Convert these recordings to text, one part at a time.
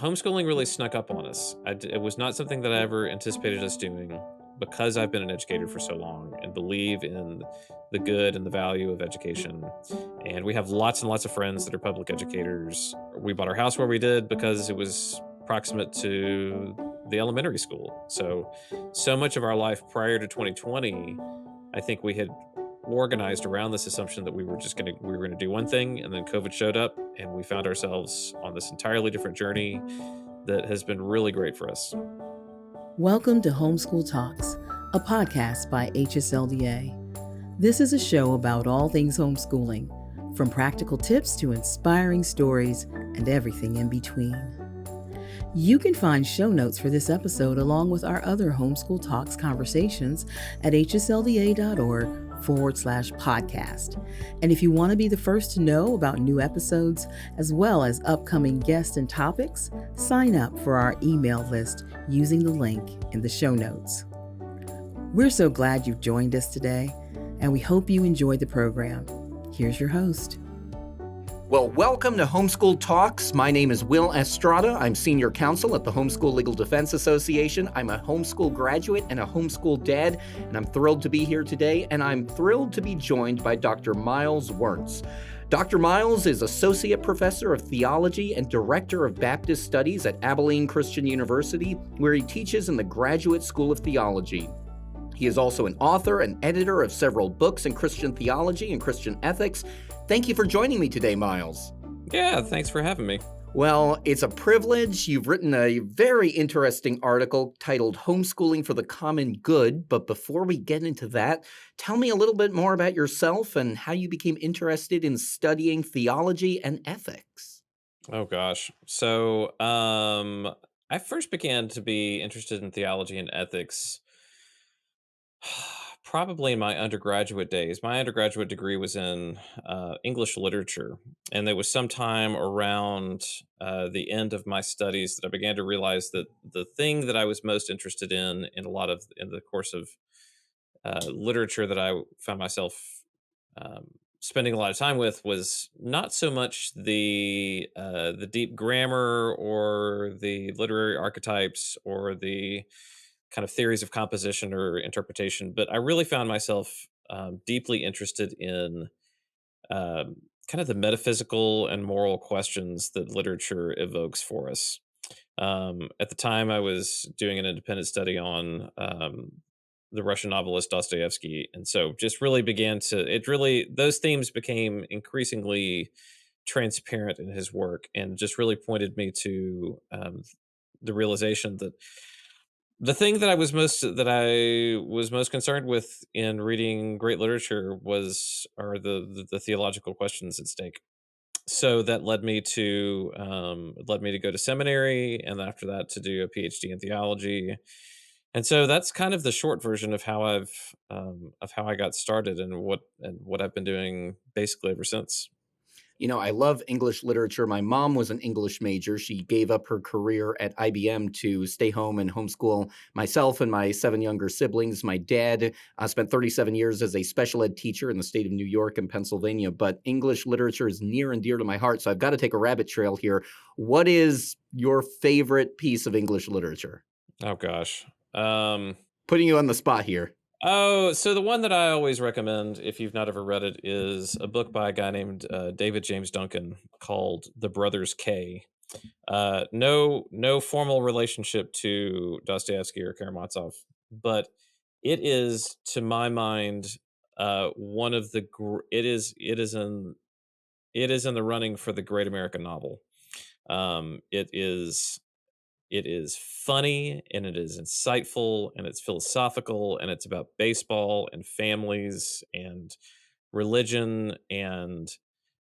homeschooling really snuck up on us. It was not something that I ever anticipated us doing because I've been an educator for so long and believe in the good and the value of education. And we have lots and lots of friends that are public educators. We bought our house where we did because it was proximate to the elementary school. So much of our life prior to 2020, I think we had organized around this assumption that we were gonna do one thing, and then COVID showed up, and we found ourselves on this entirely different journey that has been really great for us. Welcome to Homeschool Talks, a podcast by HSLDA. This is a show about all things homeschooling, from practical tips to inspiring stories and everything in between. You can find show notes for this episode along with our other Homeschool Talks conversations at hslda.org/podcast. And if you want to be the first to know about new episodes as well as upcoming guests and topics, sign up for our email list using the link in the show notes. We're so glad you've joined us today, and we hope you enjoyed the program. Here's your host. Well, welcome to Homeschool Talks. My name is Will Estrada. I'm Senior Counsel at the Homeschool Legal Defense Association. I'm a homeschool graduate and a homeschool dad, and I'm thrilled to be here today, and I'm thrilled to be joined by Dr. Myles Wertz. Dr. Myles is Associate Professor of Theology and Director of Baptist Studies at Abilene Christian University, where he teaches in the Graduate School of Theology. He is also an author and editor of several books in Christian theology and Christian ethics. Thank you for joining me today, Myles. Yeah, thanks for having me. Well, it's a privilege. You've written a very interesting article titled Homeschooling for the Common Good. But before we get into that, tell me a little bit more about yourself and how you became interested in studying theology and ethics. Oh gosh. I first began to be interested in theology and ethics probably in my undergraduate days. My undergraduate degree was in English literature, and there was sometime around the end of my studies that I began to realize that the thing that I was most interested in in the course of literature that I found myself um, spending a lot of time with was not so much the deep grammar or the literary archetypes or the kind of theories of composition or interpretation, but I really found myself deeply interested in kind of the metaphysical and moral questions that literature evokes for us. At the time, I was doing an independent study on the Russian novelist Dostoevsky, and so just really those themes became increasingly transparent in his work, and just really pointed me to the realization that the thing that I was most concerned with in reading great literature are the theological questions at stake. So that led me to go to seminary, and after that to do a PhD in theology. And so that's kind of the short version of how I got started and what I've been doing basically ever since. You know, I love English literature. My mom was an English major. She gave up her career at IBM to stay home and homeschool myself and my 7 younger siblings. My dad spent 37 years as a special ed teacher in the state of New York and Pennsylvania, but English literature is near and dear to my heart. So I've got to take a rabbit trail here. What is your favorite piece of English literature? Oh gosh. Um, Putting you on the spot here. Oh, so the one that I always recommend, if you've not ever read it, is a book by a guy named David James Duncan called "The Brothers K." No formal relationship to Dostoevsky or Karamazov, but it is, to my mind, one of the it is in the running for the great American novel. It is funny, and it is insightful, and it's philosophical, and it's about baseball and families and religion, and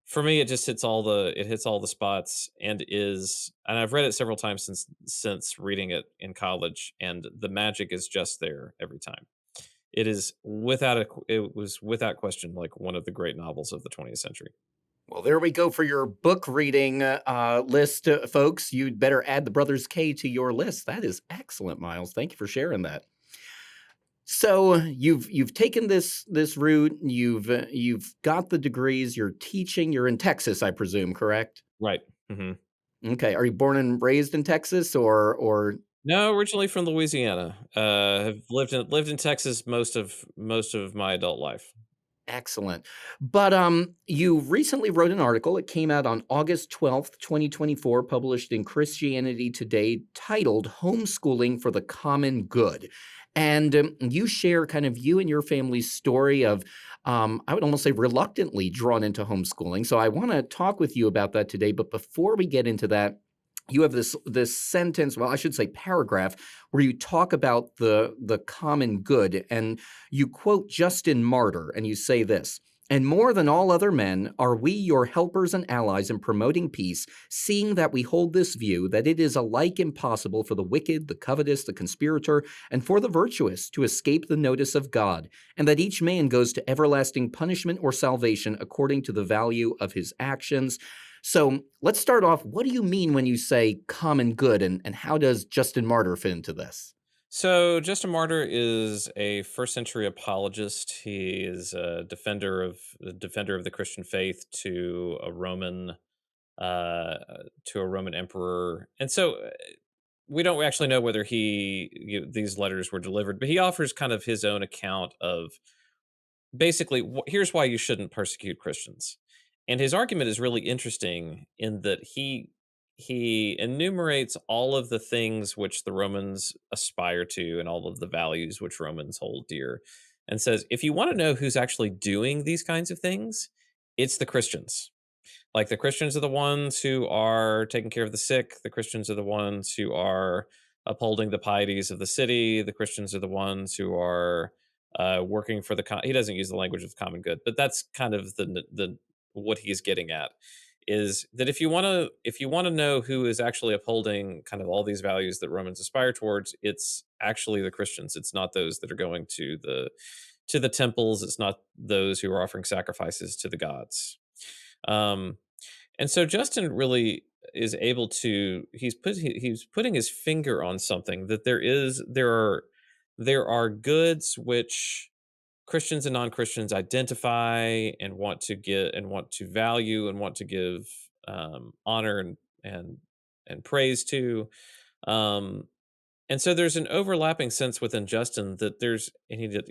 for me it hits all the spots, and I've read it several times since reading it in college, and the magic is just there every time. It was without question like one of the great novels of the 20th century. Well, there we go for your book reading list, folks. You'd better add the Brothers K to your list. That is excellent, Myles. Thank you for sharing that. So you've taken this route. You've got the degrees. You're teaching. You're in Texas, I presume, correct? Right. Hmm. Okay. Are you born and raised in Texas or No, originally from Louisiana. Have lived in Texas most of my adult life. excellent? But you recently wrote an article. It came out on August 12th, 2024, published in Christianity Today, titled "Homeschooling for the Common Good." And you share kind of you and your family's story of, I would almost say, reluctantly drawn into homeschooling. So I want to talk with you about that today. But before we get into that, you have this sentence, well, I should say paragraph, where you talk about the common good, and you quote Justin Martyr, and you say this: "And more than all other men, are we your helpers and allies in promoting peace, seeing that we hold this view, that it is alike impossible for the wicked, the covetous, the conspirator, and for the virtuous to escape the notice of God, and that each man goes to everlasting punishment or salvation according to the value of his actions." So let's start off. What do you mean when you say common good, and how does Justin Martyr fit into this? So Justin Martyr is a first century apologist. He is a defender of the Christian faith uh, to a Roman emperor, and so we don't actually know whether these letters were delivered, but he offers kind of his own account of basically here's why you shouldn't persecute Christians. And his argument is really interesting in that he enumerates all of the things which the Romans aspire to and all of the values which Romans hold dear, and says if you want to know who's actually doing these kinds of things, it's the Christians. Like, the Christians are the ones who are taking care of the sick. The Christians are the ones who are upholding the pieties of the city. The Christians are the ones who are working for he doesn't use the language of common good, but that's kind of the what he's getting at, is that if you want to know who is actually upholding kind of all these values that Romans aspire towards, it's actually the Christians. It's not those that are going to the temples. It's not those who are offering sacrifices to the gods. Um, and so Justin really is able to he's putting his finger on something, that there are goods which Christians and non-Christians identify and want to value and want to give honor and and praise to. Um, and so there's an overlapping sense within Justin that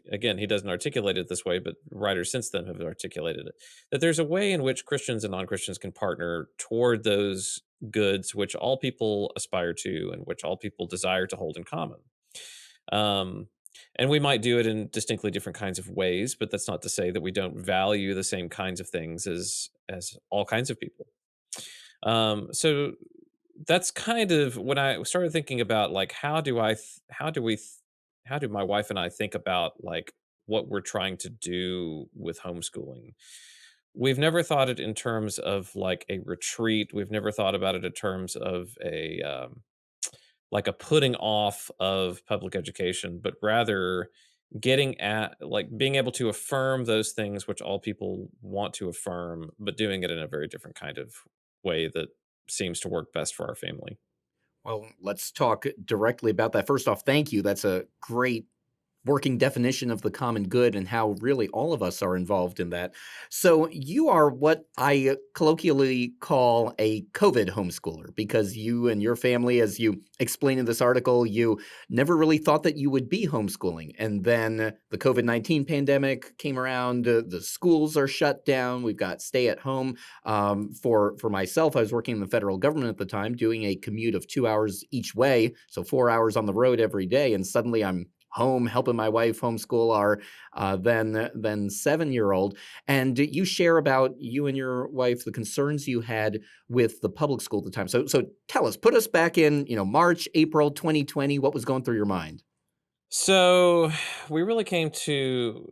again, he doesn't articulate it this way, but writers since then have articulated it, that there's a way in which Christians and non-Christians can partner toward those goods which all people aspire to and which all people desire to hold in common. Um, and we might do it in distinctly different kinds of ways, but that's not to say that we don't value the same kinds of things as all kinds of people. So that's kind of when I started thinking about, like, how do my wife and I think about, like, what we're trying to do with homeschooling. We've never thought it in terms of like a retreat. We've never thought about it in terms of a like a putting off of public education, but rather getting at, like, being able to affirm those things which all people want to affirm, but doing it in a very different kind of way that seems to work best for our family. Well, let's talk directly about that. First off, thank you. That's a great working definition of the common good and how really all of us are involved in that. So you are what I colloquially call a COVID homeschooler, because you and your family, as you explain in this article, you never really thought that you would be homeschooling. And then the COVID-19 pandemic came around, the schools are shut down. We've got stay at home. For myself, I was working in the federal government at the time, doing a commute of 2 hours each way. So 4 hours on the road every day. And suddenly I'm home helping my wife homeschool our then 7-year-old. And you share about you and your wife, the concerns you had with the public school at the time. So tell us, put us back in, March, April 2020. What was going through your mind? So we really came to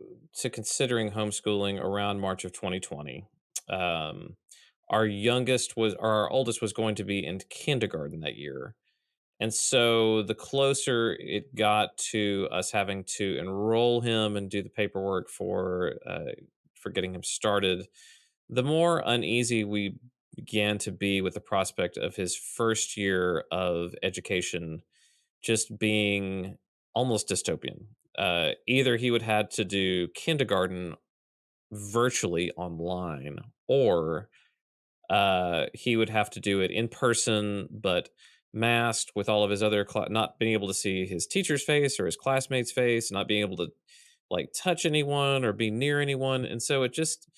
considering homeschooling around March of 2020. Um, our oldest was going to be in kindergarten that year. And so the closer it got to us having to enroll him and do the paperwork for getting him started, the more uneasy we began to be with the prospect of his first year of education just being almost dystopian. Either he would had to do kindergarten virtually online, or He would have to do it in person, but masked with all of his other not being able to see his teacher's face or his classmates' face, not being able to like touch anyone or be near anyone. And so it just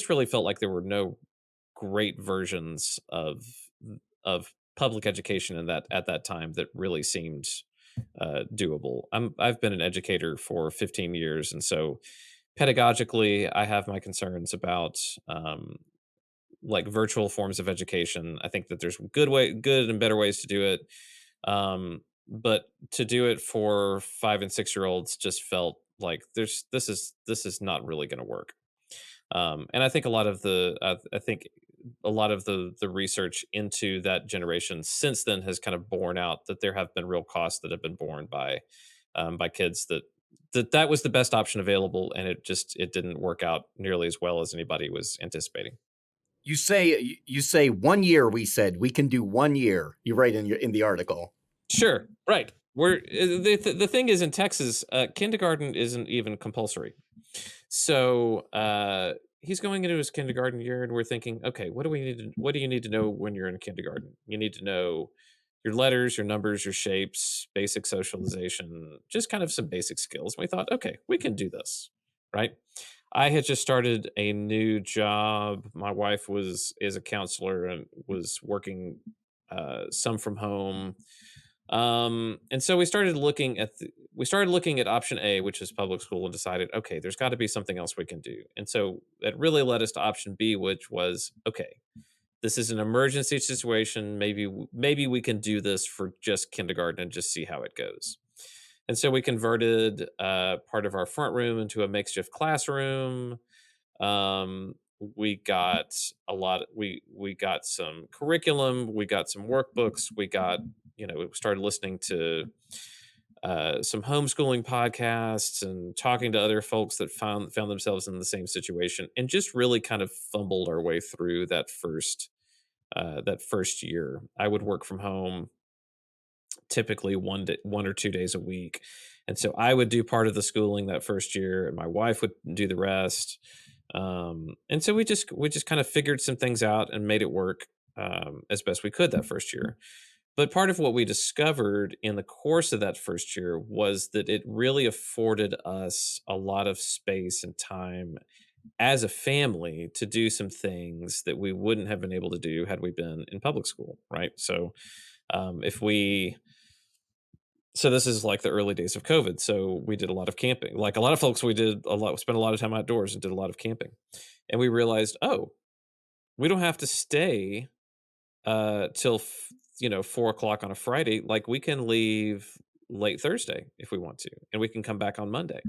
really felt like there were no great versions of public education in that at that time that really seemed doable. I've been an educator for 15 years, and so pedagogically, I have my concerns about like virtual forms of education. I think that there's good and better ways to do it, but to do it for 5 and 6 year olds just felt like this is not really going to work. And I think I think a lot of the research into that generation since then has kind of borne out that there have been real costs that have been borne by kids that was the best option available, and it didn't work out nearly as well as anybody was anticipating. You say 1 year. We said we can do 1 year. You write in the article. Sure, right. The thing is in Texas, kindergarten isn't even compulsory. So he's going into his kindergarten year, and we're thinking, okay, what do you need to know when you're in kindergarten? You need to know your letters, your numbers, your shapes, basic socialization, just kind of some basic skills. We thought, okay, we can do this, right? I had just started a new job. My wife is a counselor and was working some from home, and so we started looking at option A, which is public school, and decided, okay, there's got to be something else we can do. And so that really led us to option B, which was, okay, this is an emergency situation. Maybe we can do this for just kindergarten and just see how it goes. And so we converted part of our front room into a makeshift classroom. We got we got some curriculum, we got some workbooks, we started listening to some homeschooling podcasts and talking to other folks that found themselves in the same situation, and just really kind of fumbled our way through that first year. I would work from home typically 1 or 2 days a week, and so I would do part of the schooling that first year, and my wife would do the rest. And so we just kind of figured some things out and made it work as best we could that first year. But part of what we discovered in the course of that first year was that it really afforded us a lot of space and time as a family to do some things that we wouldn't have been able to do had we been in public school, right? So if we so this is like the early days of COVID. So we did a lot of camping. Like a lot of folks, spent a lot of time outdoors and did a lot of camping. And we realized, oh, we don't have to stay till 4 o'clock on a Friday. Like we can leave late Thursday if we want to, and we can come back on Monday.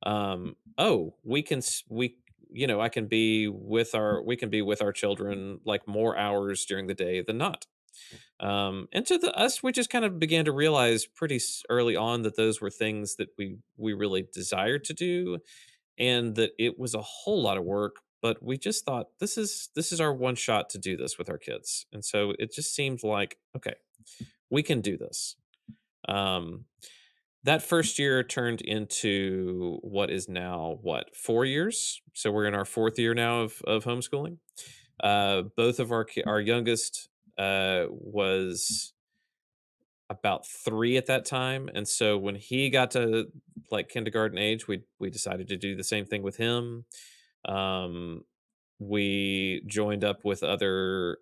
Oh, we can s- we I can be with our children like more hours during the day than not. And to us, we just kind of began to realize pretty early on that those were things that we really desired to do, and that it was a whole lot of work. But we just thought this is our one shot to do this with our kids, and so it just seemed like, okay, we can do this. Um, that first year turned into what is now, what, 4 years. So we're in our fourth year now of homeschooling. Both of our youngest was about 3 at that time, and so when he got to, like, kindergarten age, we decided to do the same thing with him. Um, we joined up with other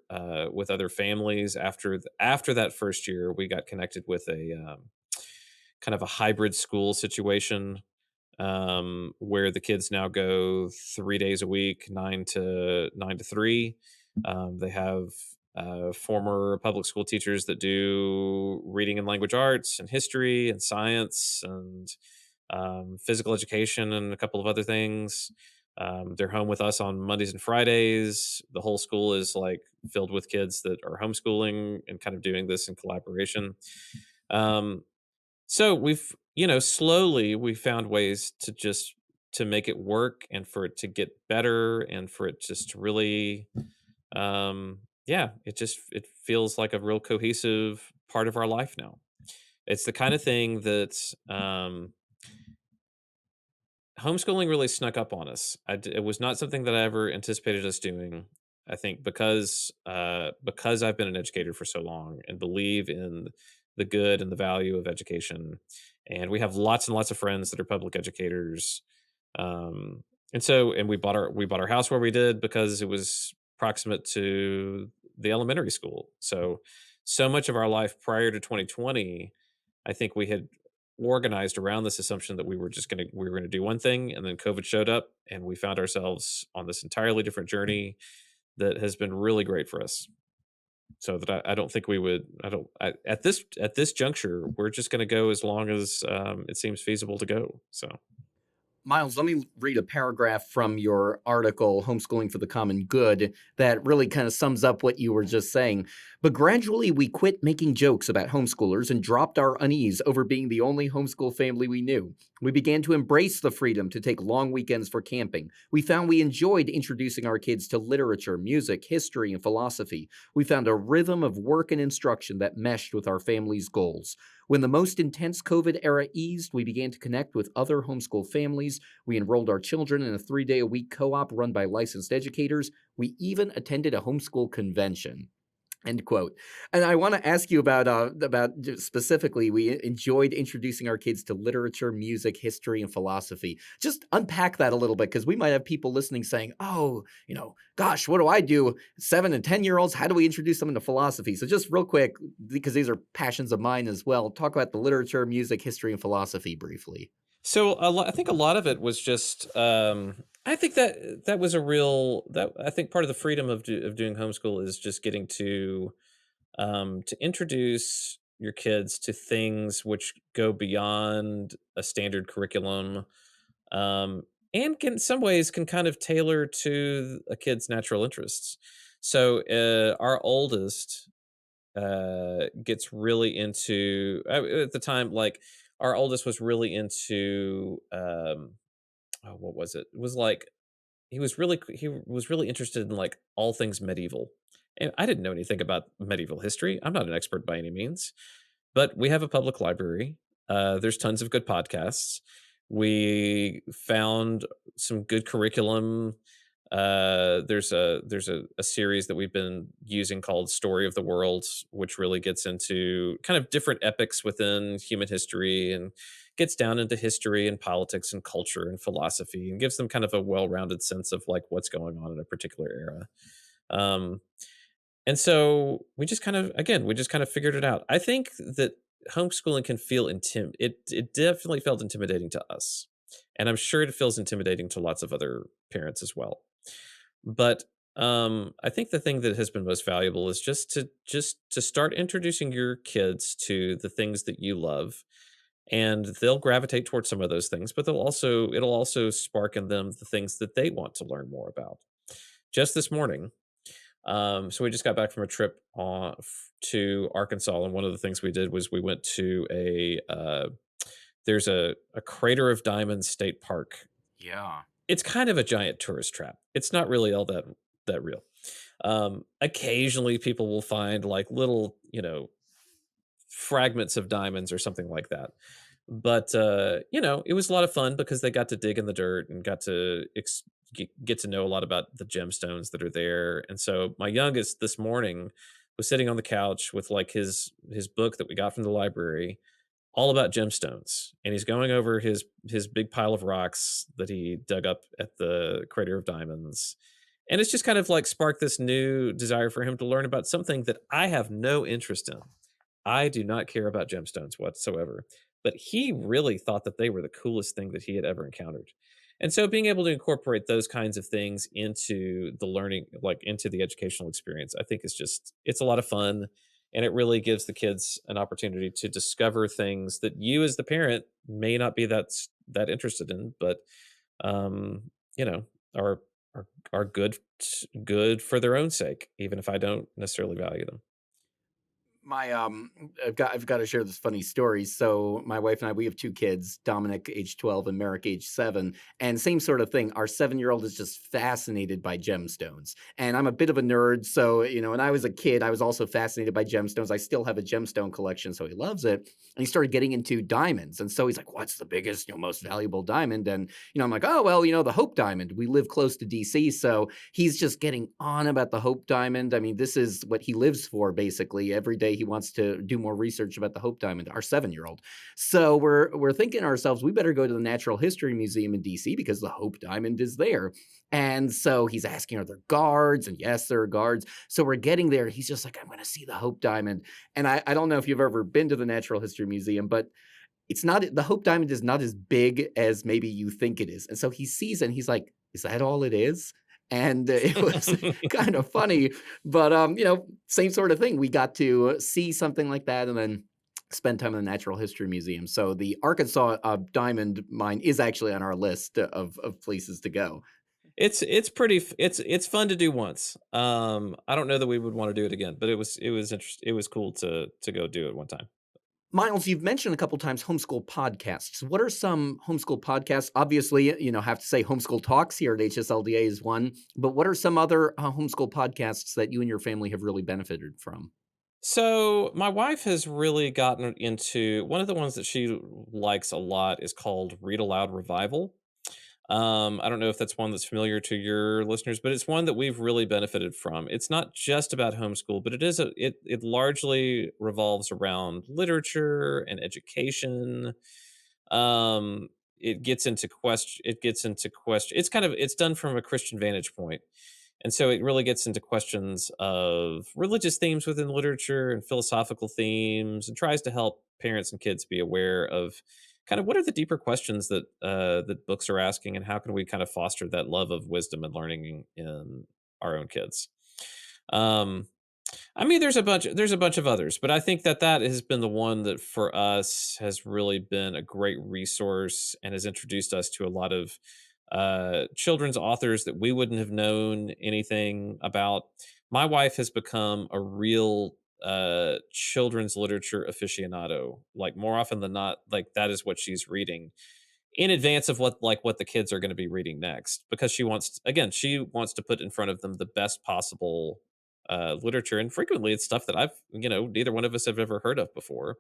families after that first year. We got connected with a, kind of a hybrid school situation, where the kids now go 3 days a week, 9 to 3. They have former public school teachers that do reading and language arts and history and science and physical education and a couple of other things. They're home with us on Mondays and Fridays. The whole school is like filled with kids that are homeschooling and kind of doing this in collaboration. Um, so slowly we found ways to make it work and for it to get better and for it just to really, yeah, it feels like a real cohesive part of our life now. It's the kind of thing that homeschooling really snuck up on us. It was not something that I ever anticipated us doing. I think because I've been an educator for so long and believe in the good and the value of education, and we have lots and lots of friends that are public educators, um, and we bought our house where we did because it was proximate to the elementary school. So much of our life prior to 2020, I think we had organized around this assumption that we were gonna do one thing, and then COVID showed up, and we found ourselves on this entirely different journey that has been really great for us. So that I don't think we would I don't I, at this juncture, we're just gonna go as long as it seems feasible to go. So Miles, let me read a paragraph from your article, Homeschooling for the Common Good, that really kind of sums up what you were just saying. But gradually, we quit making jokes about homeschoolers and dropped our unease over being the only homeschool family we knew. We began to embrace the freedom to take long weekends for camping. We found we enjoyed introducing our kids to literature, music, history, and philosophy. We found a rhythm of work and instruction that meshed with our family's goals. When the most intense COVID era eased, we began to connect with other homeschool families. We enrolled our children in a 3-day-a-week co-op run by licensed educators. We even attended a homeschool convention. End quote. And I want to ask you about specifically, we enjoyed introducing our kids to literature, music, history, and philosophy. Just unpack that a little bit, because we might have people listening saying, "Oh, gosh, what do I do? 7 and 10-year-olds, how do we introduce them into philosophy?" So just real quick, because these are passions of mine as well, talk about the literature, music, history, and philosophy briefly. I think a lot of it was just I think that was a real that I think part of the freedom of doing homeschool is just getting to introduce your kids to things which go beyond a standard curriculum, um, and can in some ways can kind of tailor to a kid's natural interests. So our oldest gets really into at the time, like our oldest was really into oh, what was it? It was like he was really interested in like all things medieval. And I didn't know anything about medieval history. I'm not an expert by any means, but we have a public library. There's tons of good podcasts. We found some good curriculum. There's a series that we've been using called Story of the World, which really gets into kind of different epics within human history and gets down into history and politics and culture and philosophy and gives them kind of a well-rounded sense of like what's going on in a particular era. Um, and so we just kind of figured it out. I think that homeschooling can feel it definitely felt intimidating to us. And I'm sure it feels intimidating to lots of other parents as well. But I think the thing that has been most valuable is just to start introducing your kids to the things that you love, and they'll gravitate towards some of those things, but it'll also spark in them the things that they want to learn more about. Just this morning, so we just got back from a trip to Arkansas, and one of the things we did was we went to there's a Crater of Diamonds State Park. Yeah. It's kind of a giant tourist trap. It's not really all that real. Occasionally, people will find like little, fragments of diamonds or something like that. But it was a lot of fun because they got to dig in the dirt and got to get to know a lot about the gemstones that are there. And so my youngest this morning was sitting on the couch with like his book that we got from the library, all about gemstones, and he's going over his big pile of rocks that he dug up at the Crater of Diamonds. And it's just kind of like sparked this new desire for him to learn about something that I have no interest in. I do not care about gemstones whatsoever, but he really thought that they were the coolest thing that he had ever encountered. And so being able to incorporate those kinds of things into the learning, like into the educational experience, I think it's a lot of fun, and it really gives the kids an opportunity to discover things that you as the parent may not be that interested in, but um, you know, are are good for their own sake, even if I don't necessarily value them. My I've got to share this funny story. So my wife and I, we have two kids, Dominic age 12 and Merrick age 7, and same sort of thing. Our 7-year-old is just fascinated by gemstones. And I'm a bit of a nerd, so when I was a kid, I was also fascinated by gemstones. I still have a gemstone collection, so he loves it. And he started getting into diamonds. And so he's like, "What's the biggest, most valuable diamond?" And I'm like, "Oh, well, the Hope Diamond." We live close to DC, so he's just getting on about the Hope Diamond. I mean, this is what he lives for basically. Every day he wants to do more research about the Hope Diamond, our 7-year-old. So we're thinking to ourselves, we better go to the Natural History Museum in DC because the Hope Diamond is there. And so he's asking, are there guards? And yes, there are guards. So we're getting there. He's just like, I'm going to see the Hope Diamond. And I don't know if you've ever been to the Natural History Museum, but it's not, the Hope Diamond is not as big as maybe you think it is. And so he sees it and he's like, is that all it is? And it was kind of funny, but same sort of thing. We got to see something like that and then spend time in the Natural History Museum. So the Arkansas diamond mine is actually on our list of places to go. It's fun to do once. I don't know that we would want to do it again, but it was cool to go do it one time. Miles, you've mentioned a couple times homeschool podcasts. What are some homeschool podcasts? Obviously, have to say Homeschool Talks here at HSLDA is one, but what are some other homeschool podcasts that you and your family have really benefited from? So my wife has really gotten into one of the ones that she likes a lot is called Read Aloud Revival. I don't know if that's one that's familiar to your listeners, but it's one that we've really benefited from. It's not just about homeschool, but it largely revolves around literature and education. It gets into question. It's done from a Christian vantage point, and so it really gets into questions of religious themes within literature and philosophical themes, and tries to help parents and kids be aware of kind of what are the deeper questions that books are asking, and how can we kind of foster that love of wisdom and learning in our own kids. Um, I mean, there's a bunch of others, but I think that has been the one that for us has really been a great resource and has introduced us to a lot of children's authors that we wouldn't have known anything about. My wife has become a real children's literature aficionado. Like more often than not, like that is what she's reading in advance of what the kids are going to be reading next, because she wants to put in front of them the best possible literature, and frequently it's stuff that neither one of us have ever heard of before,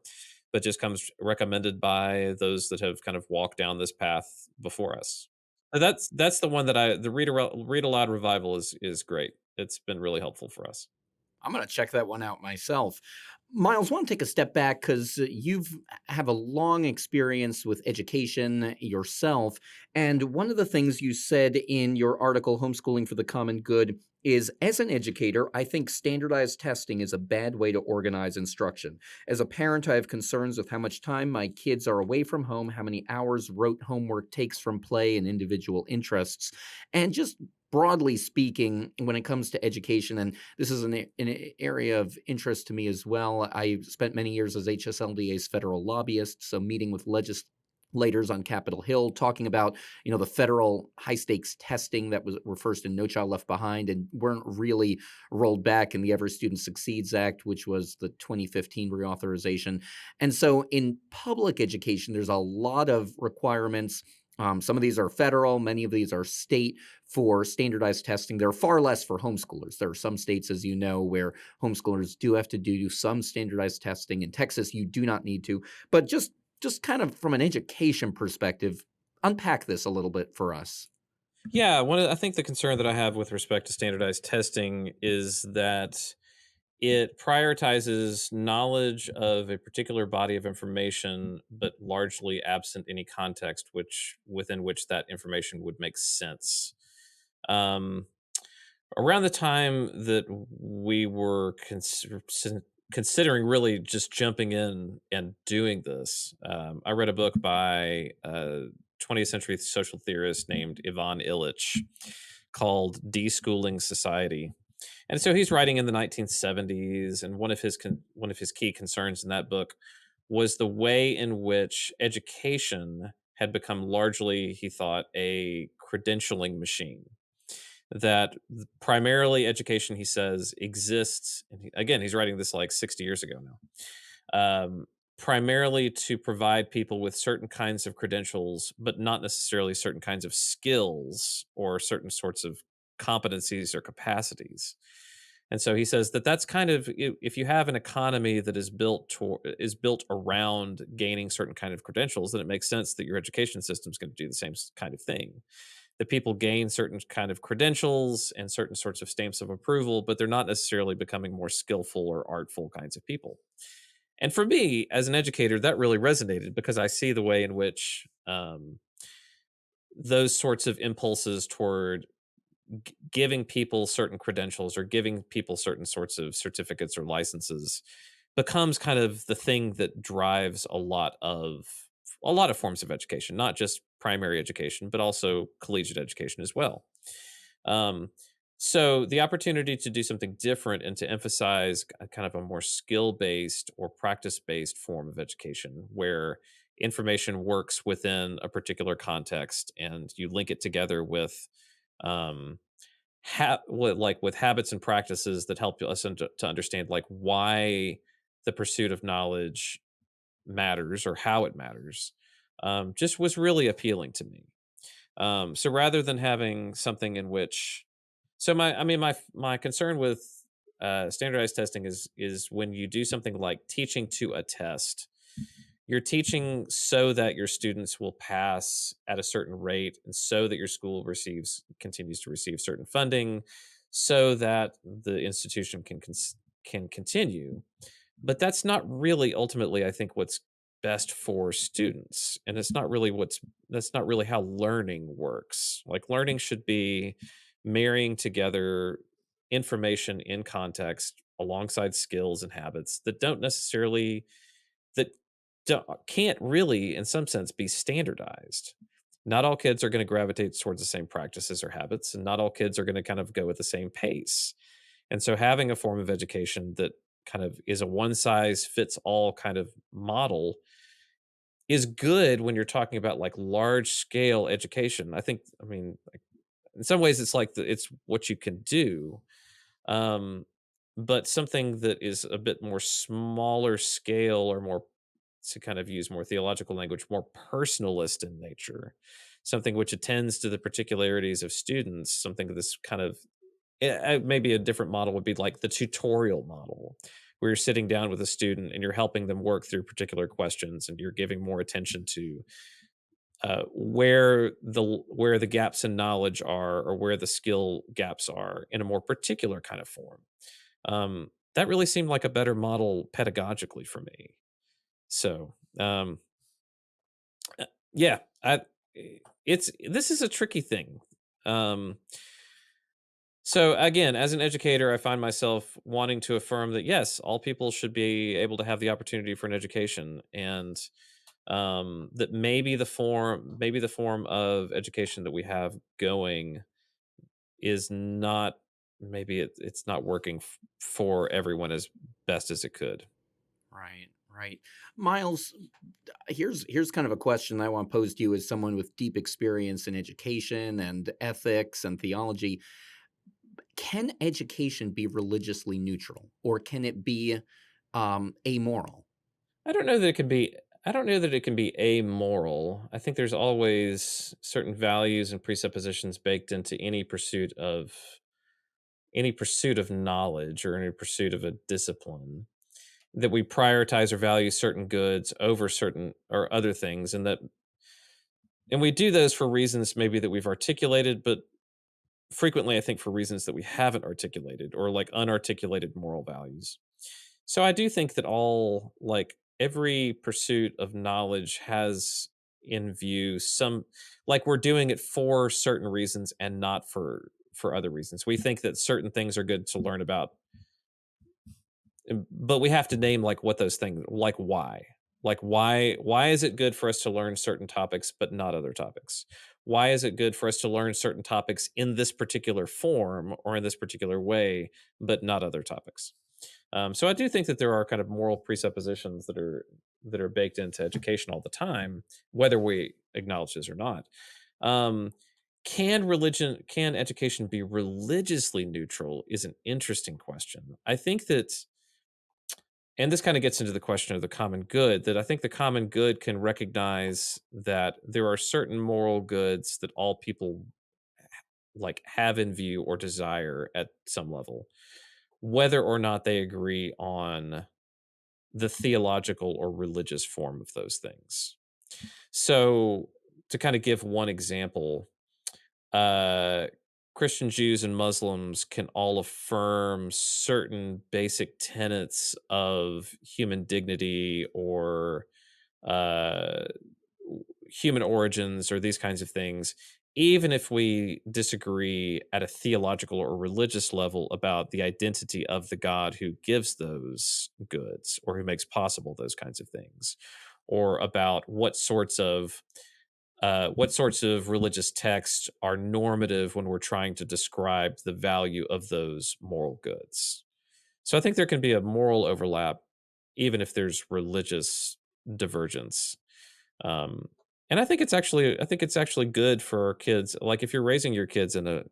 but just comes recommended by those that have kind of walked down this path before us. That's the one that I the read aloud revival is great. It's been really helpful for us. I'm going to check that one out myself. Miles, want to take a step back because you've have a long experience with education yourself. And one of the things you said in your article, Homeschooling for the Common Good, is as an educator, I think standardized testing is a bad way to organize instruction. As a parent, I have concerns with how much time my kids are away from home, how many hours rote homework takes from play and individual interests, and just broadly speaking, when it comes to education, and this is an area of interest to me as well. I spent many years as HSLDA's federal lobbyist, so meeting with legislators on Capitol Hill, talking about the federal high stakes testing that were first in No Child Left Behind and weren't really rolled back in the Every Student Succeeds Act, which was the 2015 reauthorization. And so in public education, there's a lot of requirements. Some of these are federal, many of these are state for standardized testing. There are far less for homeschoolers. There are some states, as you know, where homeschoolers do have to do some standardized testing. In Texas, you do not need to. But just kind of from an education perspective, unpack this a little bit for us. Yeah, I think the concern that I have with respect to standardized testing is that it prioritizes knowledge of a particular body of information, but largely absent any context within which that information would make sense. Um, Around the time that we were considering really just jumping in and doing this, I read a book by a 20th century social theorist named Ivan Illich called Deschooling Society. And so he's writing in the 1970s, and one of his key concerns in that book was the way in which education had become largely, he thought, a credentialing machine. that primarily education, he says, exists. And again, he's writing this like 60 years ago now. Primarily to provide people with certain kinds of credentials, but not necessarily certain kinds of skills or certain sorts of competencies or capacities. And so he says that that's kind of, if you have an economy that is built around gaining certain kind of credentials, then it makes sense that your education system is going to do the same kind of thing. That people gain certain kind of credentials and certain sorts of stamps of approval, but they're not necessarily becoming more skillful or artful kinds of people. And for me, as an educator, that really resonated because I see the way in which those sorts of impulses toward giving people certain credentials or giving people certain sorts of certificates or licenses becomes kind of the thing that drives a lot of forms of education, not just primary education, but also collegiate education as well. Um, so the opportunity to do something different and to emphasize kind of a more skill based or practice based form of education where information works within a particular context and you link it together with um, with habits and practices that help us to understand like why the pursuit of knowledge matters or how it matters, just was really appealing to me. So rather than having something in which, so my concern with standardized testing is when you do something like teaching to a test, you're teaching so that your students will pass at a certain rate, and so that your school continues to receive certain funding, so that the institution can continue. But that's not really ultimately, I think, what's best for students, and that's not really how learning works. Like learning should be marrying together information in context alongside skills and habits that can't really, in some sense, be standardized. Not all kids are going to gravitate towards the same practices or habits, and not all kids are going to kind of go at the same pace. And so having a form of education that kind of is a one size fits all kind of model is good when you're talking about like large scale education. Like, in some ways it's like it's what you can do. Um, but something that is a bit more smaller scale or more, to kind of use more theological language, more personalist in nature, something which attends to the particularities of students, something that's kind of maybe a different model would be like the tutorial model, where you're sitting down with a student and you're helping them work through particular questions and you're giving more attention to where the gaps in knowledge are or where the skill gaps are in a more particular kind of form. That really seemed like a better model pedagogically for me. So, yeah, it's this is a tricky thing. Um, so again, as an educator, I find myself wanting to affirm that yes, all people should be able to have the opportunity for an education, and that maybe the form of education that we have going is not, it's not working for everyone as best as it could. Right, right. Miles, here's kind of a question I want to pose to you as someone with deep experience in education and ethics and theology. Can education be religiously neutral, or can it be amoral? I don't know that it can be. I don't know that it can be amoral. I think there's always certain values and presuppositions baked into any pursuit of knowledge or any pursuit of a discipline, that we prioritize or value certain goods over certain or other things, and we do those for reasons maybe that we've articulated, but frequently I think for reasons that we haven't articulated, or like unarticulated moral values. So I do think that every pursuit of knowledge has in view some, like we're doing it for certain reasons and not for other reasons. We think that certain things are good to learn about, but we have to name like what those things, like why. Like why is it good for us to learn certain topics but not other topics? Why is it good for us to learn certain topics in this particular form or in this particular way but not other topics? So I do think that there are kind of moral presuppositions that are baked into education all the time, whether we acknowledge this or not. Um, can education be religiously neutral is an interesting question. I think that, and this kind of gets into the question of the common good, that I think the common good can recognize that there are certain moral goods that all people like have in view or desire at some level, whether or not they agree on the theological or religious form of those things. So, to kind of give one example, uh, Christian Jews and Muslims can all affirm certain basic tenets of human dignity or uh, human origins or these kinds of things, even if we disagree at a theological or religious level about the identity of the God who gives those goods or who makes possible those kinds of things, or about what sorts of religious texts are normative when we're trying to describe the value of those moral goods. So I think there can be a moral overlap, even if there's religious divergence. Um, and I think it's actually good for our kids. Like if you're raising your kids in a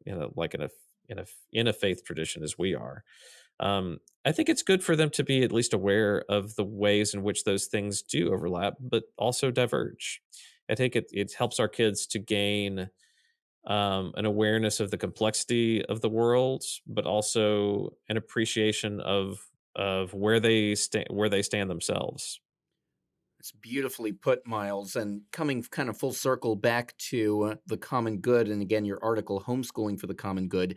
faith tradition as we are, I think it's good for them to be at least aware of the ways in which those things do overlap, but also diverge. I think it helps our kids to gain an awareness of the complexity of the world, but also an appreciation of where they stand themselves. It's beautifully put, Miles. And coming kind of full circle back to the common good, and again, your article, Homeschooling for the Common Good.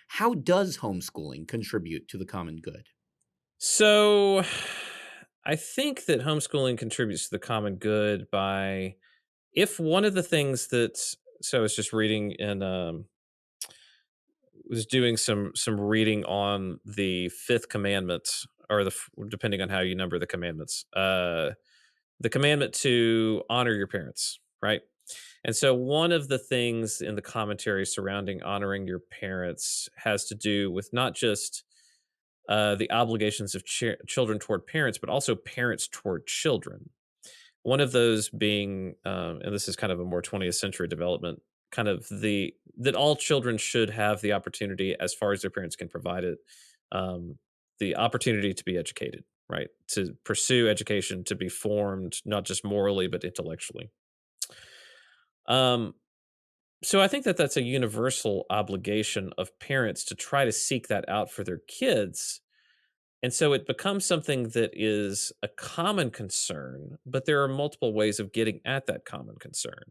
How does homeschooling contribute to the common good? So, I think that homeschooling contributes to the common good by if one of the things that so I was just reading and was doing some reading on the fifth commandment or depending on how you number the commandments. The commandment to honor your parents, right? And so one of the things in the commentary surrounding honoring your parents has to do with not just the obligations of children toward parents, but also parents toward children. One of those being, and this is kind of a more 20th century development, kind of the that all children should have the opportunity, as far as their parents can provide it, um, the opportunity to be educated, right? To pursue education, to be formed not just morally but intellectually. Um, so I think that that's a universal obligation of parents to try to seek that out for their kids, and so it becomes something that is a common concern, but there are multiple ways of getting at that common concern.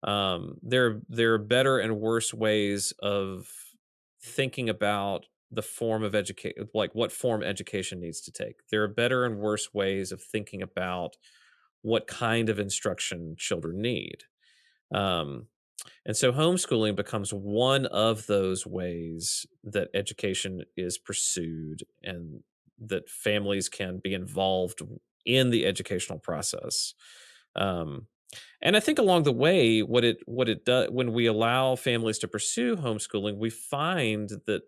There are better and worse ways of thinking about the form of education, like what form education needs to take. There are better and worse ways of thinking about what kind of instruction children need. Um, and so homeschooling becomes one of those ways that education is pursued and that families can be involved in the educational process. Um, and I think along the way, what it does when we allow families to pursue homeschooling, we find that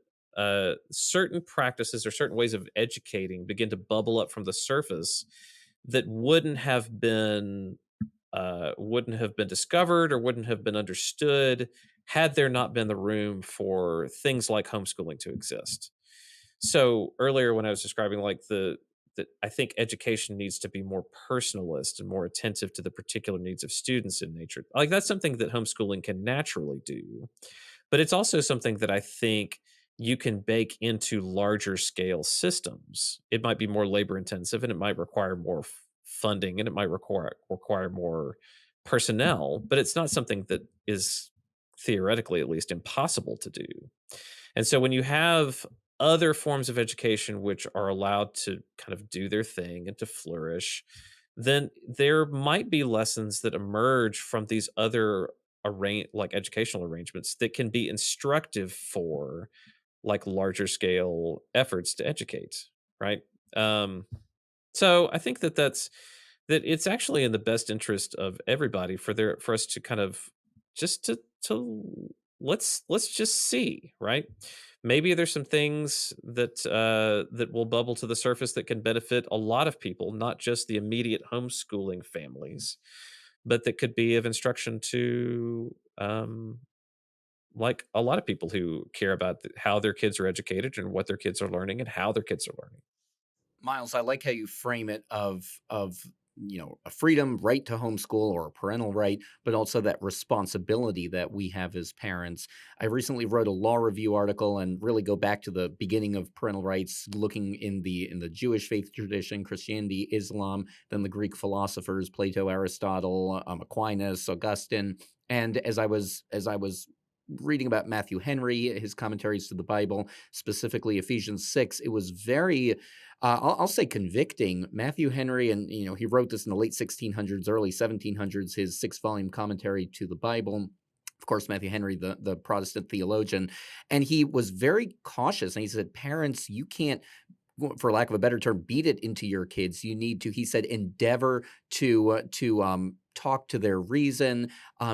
certain practices or certain ways of educating begin to bubble up from the surface that wouldn't have been discovered or wouldn't have been understood had there not been the room for things like homeschooling to exist. So earlier when I was describing like the that I think education needs to be more personalist and more attentive to the particular needs of students in nature. Like that's something that homeschooling can naturally do. But it's also something that I think you can bake into larger scale systems. It might be more labor intensive and it might require more funding and it might require more personnel, but it's not something that is theoretically at least impossible to do. And so when you have other forms of education which are allowed to kind of do their thing and to flourish, then there might be lessons that emerge from these other like educational arrangements that can be instructive for like larger scale efforts to educate, right? Um, so I think that it's actually in the best interest of everybody for us to kind of just to let's just see, right? Maybe there's some things that will bubble to the surface that can benefit a lot of people, not just the immediate homeschooling families, but that could be of instruction to like a lot of people who care about how their kids are educated and what their kids are learning and how their kids are learning. Miles, I like how you frame it of a freedom right to homeschool or a parental right, but also that responsibility that we have as parents. I recently wrote a law review article and really go back to the beginning of parental rights, looking in the Jewish faith tradition, Christianity, Islam, then the Greek philosophers, Plato, Aristotle, Aquinas, Augustine. And as I was reading about Matthew Henry, his commentaries to the Bible, specifically Ephesians 6, it was very I'll say convicting. Matthew Henry, and he wrote this in the late 1600s, early 1700s, his 6-volume commentary to the Bible. Of course, Matthew Henry, the Protestant theologian, and he was very cautious. And he said, parents, you can't, for lack of a better term, beat it into your kids. You need to, he said, endeavor to talk to their reason,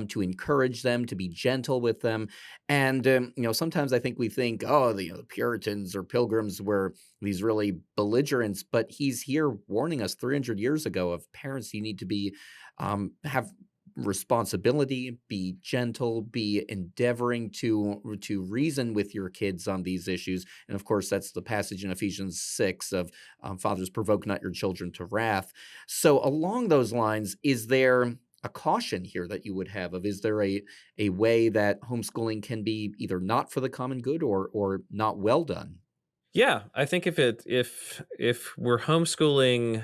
to encourage them, to be gentle with them. And sometimes I think we think, oh, the Puritans or Pilgrims were these really belligerents, but he's here warning us 300 years ago of parents. You need to be have responsibility, be gentle, be endeavoring to reason with your kids on these issues. And of course, that's the passage in Ephesians 6 of fathers, provoke not your children to wrath. So along those lines, is there a caution here that you would have of, is there a way that homeschooling can be either not for the common good or not well done? Yeah, I think if we're homeschooling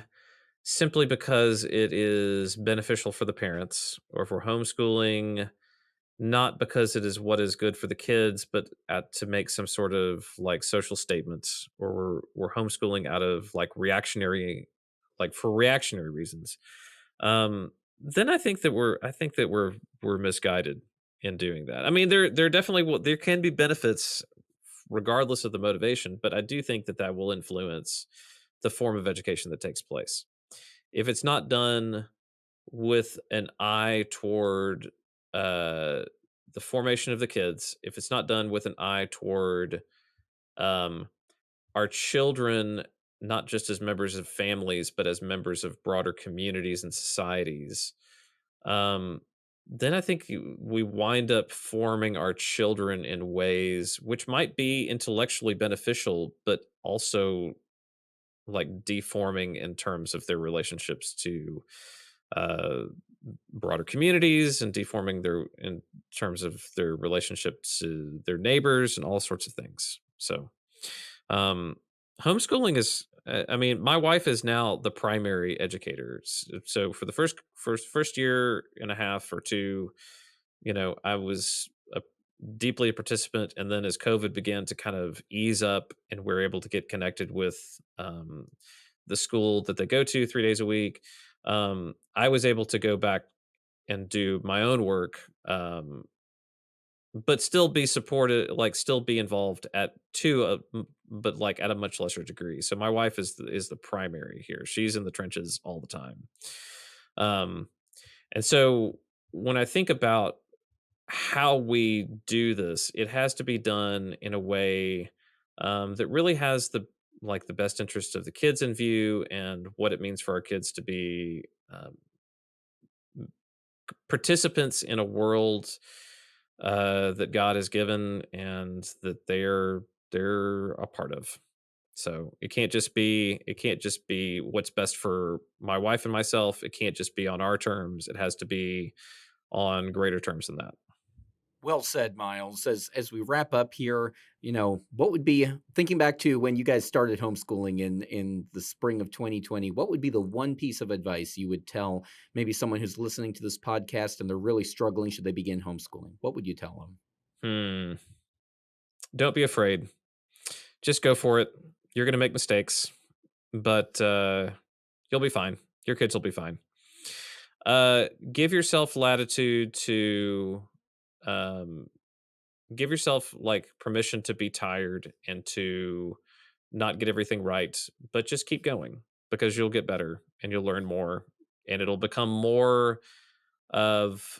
simply because it is beneficial for the parents, or if we're homeschooling not because it is what is good for the kids, but to make some sort of like social statements, or we're homeschooling out of like like for reactionary reasons, then I think that we're misguided in doing that. I mean, there definitely there can be benefits regardless of the motivation, but I do think that that will influence the form of education that takes place. If it's not done with an eye toward uh, the formation of the kids, if it's not done with an eye toward um, our children, not just as members of families, but as members of broader communities and societies, um, then I think we wind up forming our children in ways which might be intellectually beneficial, but also like deforming in terms of their relationships to uh, broader communities, and deforming their in terms of their relationship to their neighbors and all sorts of things. So, um, homeschooling is. I mean, my wife is now the primary educator. So for the first year and a half or two, I was deeply a participant, and then as COVID began to kind of ease up, and we're able to get connected with the school that they go to 3 days a week, I was able to go back and do my own work, but still be supported, like still be involved but like at a much lesser degree. So my wife is the primary here. She's in the trenches all the time, um, and so when I think about how we do this, it has to be done in a way that really has the best interest of the kids in view, and what it means for our kids to be participants in a world that God has given and that they're a part of. So it can't just be what's best for my wife and myself. It can't just be on our terms. It has to be on greater terms than that. Well said, Miles. As we wrap up here, what would be, thinking back to when you guys started homeschooling in the spring of 2020, what would be the one piece of advice you would tell maybe someone who's listening to this podcast and they're really struggling, should they begin homeschooling? What would you tell them? Hmm. Don't be afraid. Just go for it. You're going to make mistakes, but you'll be fine. Your kids will be fine. Give yourself latitude to um, give yourself like permission to be tired and to not get everything right, but just keep going, because you'll get better and you'll learn more, and it'll become more of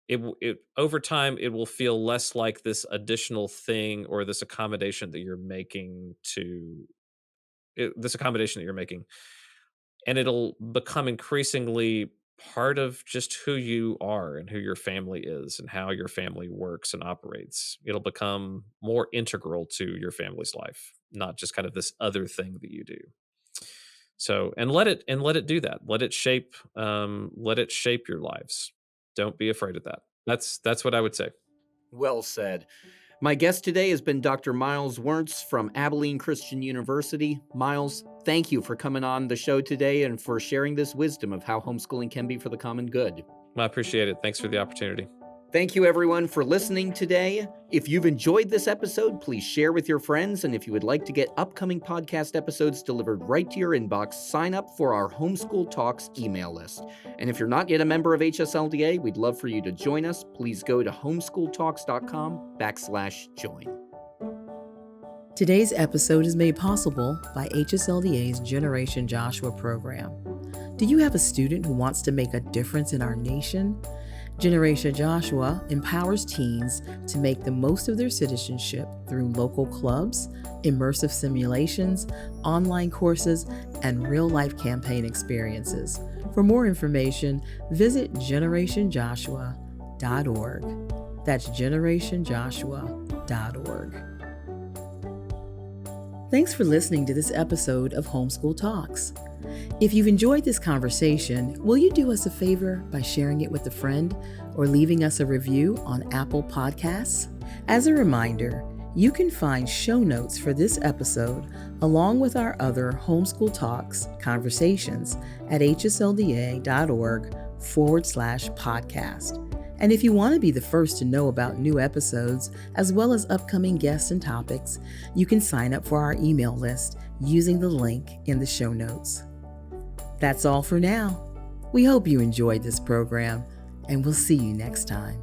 it over time. It will feel less like this additional thing, or this accommodation that you're making this accommodation that you're making, and it'll become increasingly part of just who you are and who your family is and how your family works and operates. It'll become more integral to your family's life, not just kind of this other thing that you do. So, and let it do that. Let it shape your lives. Don't be afraid of that. That's what I would say. Well said. My guest today has been Dr. Myles Wertz from Abilene Christian University. Myles, thank you for coming on the show today and for sharing this wisdom of how homeschooling can be for the common good. I appreciate it. Thanks for the opportunity. Thank you, everyone, for listening today. If you've enjoyed this episode, please share with your friends. And if you would like to get upcoming podcast episodes delivered right to your inbox, sign up for our Homeschool Talks email list. And if you're not yet a member of HSLDA, we'd love for you to join us. Please go to homeschooltalks.com/join. Today's episode is made possible by HSLDA's Generation Joshua program. Do you have a student who wants to make a difference in our nation? Generation Joshua empowers teens to make the most of their citizenship through local clubs, immersive simulations, online courses, and real-life campaign experiences. For more information, visit generationjoshua.org. That's generationjoshua.org. Thanks for listening to this episode of Homeschool Talks. If you've enjoyed this conversation, will you do us a favor by sharing it with a friend or leaving us a review on Apple Podcasts? As a reminder, you can find show notes for this episode along with our other Homeschool Talks conversations at hsLDA.org/podcast. And if you want to be the first to know about new episodes, as well as upcoming guests and topics, you can sign up for our email list using the link in the show notes. That's all for now. We hope you enjoyed this program, and we'll see you next time.